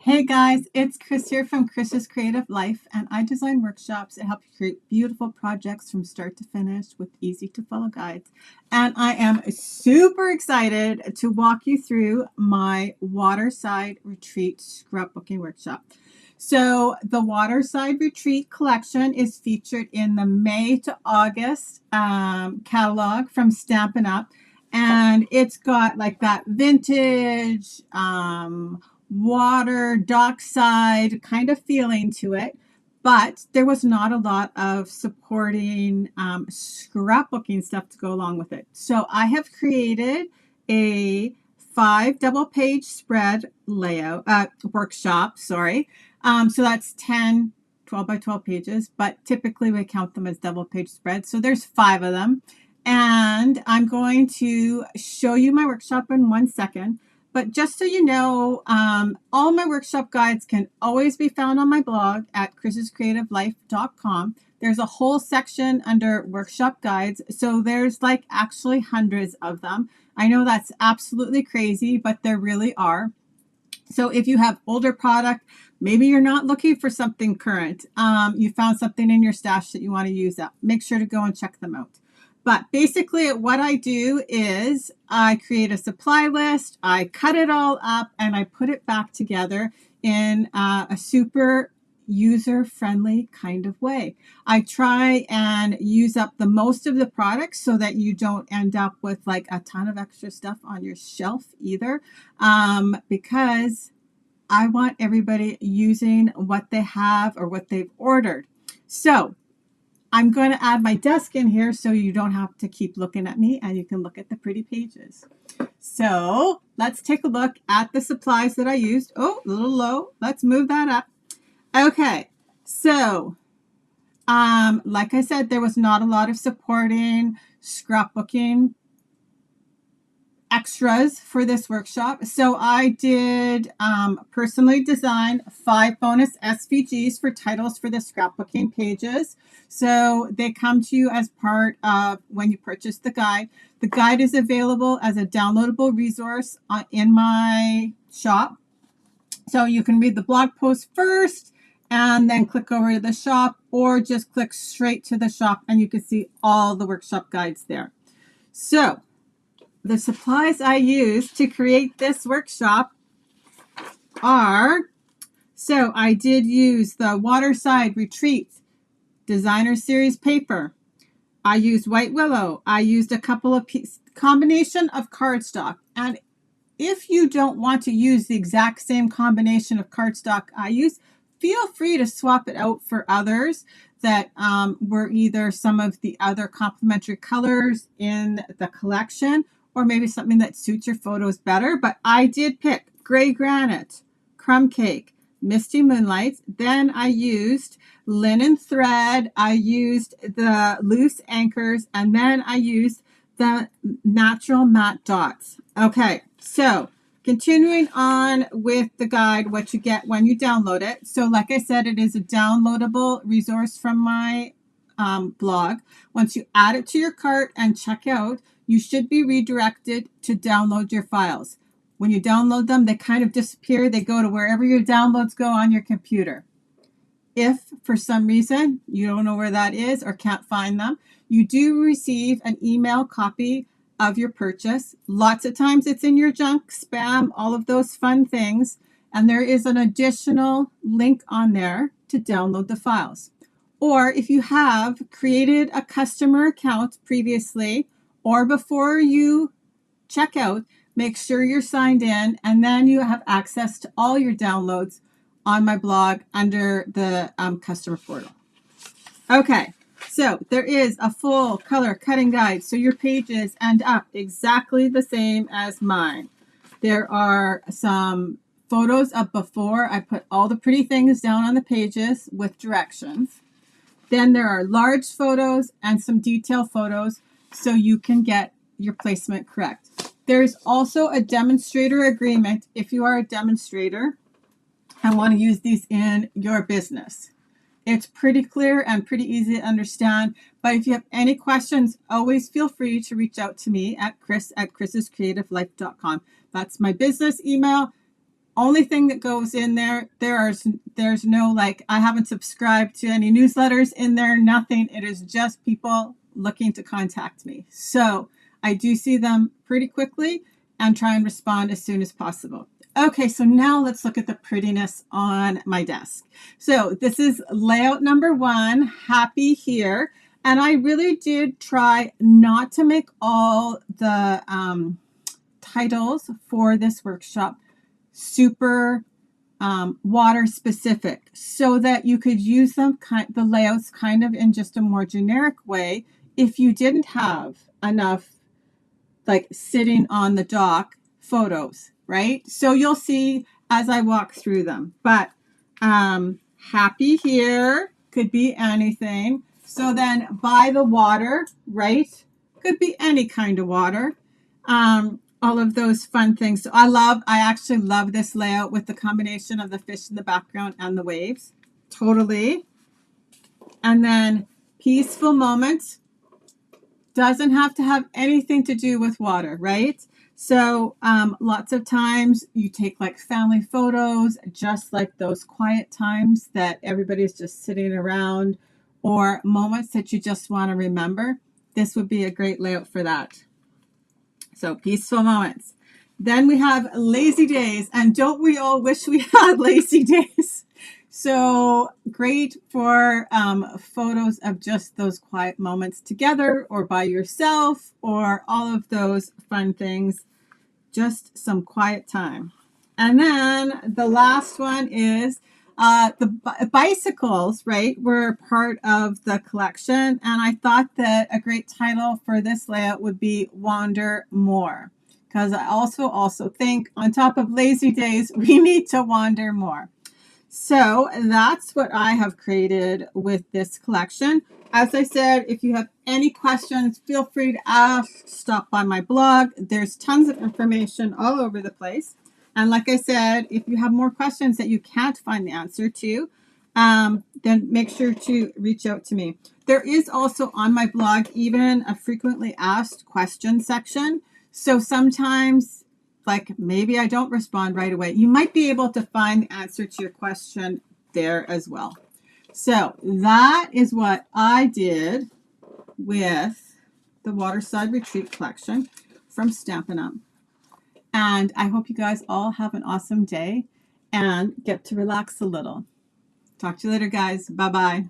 Hey guys, it's Chris here from Chris's Creative Life, and I design workshops that help you create beautiful projects from start to finish with easy to follow guides. And I am super excited to walk you through my Waterside Retreat Scrapbooking Workshop. So the Waterside Retreat collection is featured in the May to August catalog from Stampin' Up! And it's got like that vintage, water, dockside kind of feeling to it, but there was not a lot of supporting scrapbooking stuff to go along with it. So I have created a 5 double page spread layout workshop, sorry. So that's 10 12 by 12 pages, but typically we count them as double page spreads. So there's 5 of them. And I'm going to show you my workshop in 1 second. But just so you know, all my workshop guides can always be found on my blog at chrisscreativelife.com. There's a whole section under workshop guides. So there's like actually hundreds of them. I know that's absolutely crazy, but there really are. So if you have older product, maybe you're not looking for something current. You found something in your stash that you want to use up. Make sure to go and check them out. But basically what I do is I create a supply list, I cut it all up, and I put it back together in a super user-friendly kind of way. I try and use up the most of the products so that you don't end up with like a ton of extra stuff on your shelf either, because I want everybody using what they have or what they've ordered. So I'm going to add my desk in here so you don't have to keep looking at me and you can look at the pretty pages. So let's take a look at the supplies that I used. Oh, a little low. Let's move that up. Okay, so like I said, there was not a lot of supporting scrapbooking extras for this workshop. So I did personally design 5 bonus SVGs for titles for the scrapbooking pages. So they come to you as part of when you purchase the guide. The guide is available as a downloadable resource in my shop. So you can read the blog post first and then click over to the shop, or just click straight to the shop and you can see all the workshop guides there. So the supplies I used to create this workshop are, so I did use the Waterside Retreat Designer Series paper. I used white willow. I used a couple of combination of cardstock. And if you don't want to use the exact same combination of cardstock I use, feel free to swap it out for others that were either some of the other complementary colors in the collection, or maybe something that suits your photos better. But I did pick Gray Granite, Crumb Cake, Misty Moonlight. Then I used linen thread. I used the loose anchors, and then I used the natural matte dots. Okay, so continuing on with the guide, what you get when you download it. So like I said, it is a downloadable resource from my blog. Once you add it to your cart and check out, you should be redirected to download your files. When you download them, they kind of disappear. They go to wherever your downloads go on your computer. If for some reason you don't know where that is or can't find them, you do receive an email copy of your purchase. Lots of times it's in your junk, spam, all of those fun things. And there is an additional link on there to download the files. Or if you have created a customer account previously, or before you check out, make sure you're signed in, and then you have access to all your downloads on my blog under the customer portal. Okay, so there is a full color cutting guide, so your pages end up exactly the same as mine. There are some photos of before. I put all the pretty things down on the pages with directions. Then there are large photos and some detail photos so you can get your placement correct. There's also a demonstrator agreement if you are a demonstrator and want to use these in your business. It's pretty clear and pretty easy to understand, but if you have any questions, always feel free to reach out to me at chrisscreativelife.com. That's my business email. Only thing that goes in there, there's no, like, I haven't subscribed to any newsletters in there, nothing. It is just people looking to contact me. So I do see them pretty quickly and try and respond as soon as possible. Okay, so now let's look at the prettiness on my desk. So this is layout number 1, happy here. And I really did try not to make all the titles for this workshop super water specific, so that you could use them, the layouts kind of in just a more generic way if you didn't have enough like sitting on the dock photos, right? So you'll see as I walk through them. But happy here could be anything. So then by the water, right? Could be any kind of water. All of those fun things. So I actually love this layout with the combination of the fish in the background and the waves. Totally. And then peaceful moments. Doesn't have to have anything to do with water, right? So lots of times you take like family photos, just like those quiet times that everybody's just sitting around, or moments that you just want to remember. This would be a great layout for that. So peaceful moments. Then we have lazy days. And don't we all wish we had lazy days? So great for photos of just those quiet moments together or by yourself or all of those fun things. Just some quiet time. And then the last one is the bicycles, right, were part of the collection. And I thought that a great title for this layout would be Wander More. Because I also think on top of lazy days, we need to wander more. So that's what I have created with this collection. As I said, if you have any questions, feel free to ask. Stop by my blog. There's tons of information all over the place. And like I said, if you have more questions that you can't find the answer to, then make sure to reach out to me. There is also on my blog even a frequently asked questions section. So sometimes, like maybe I don't respond right away, you might be able to find the answer to your question there as well. So that is what I did with the Waterside Retreat collection from Stampin' Up. And I hope you guys all have an awesome day and get to relax a little. Talk to you later, guys. Bye-bye.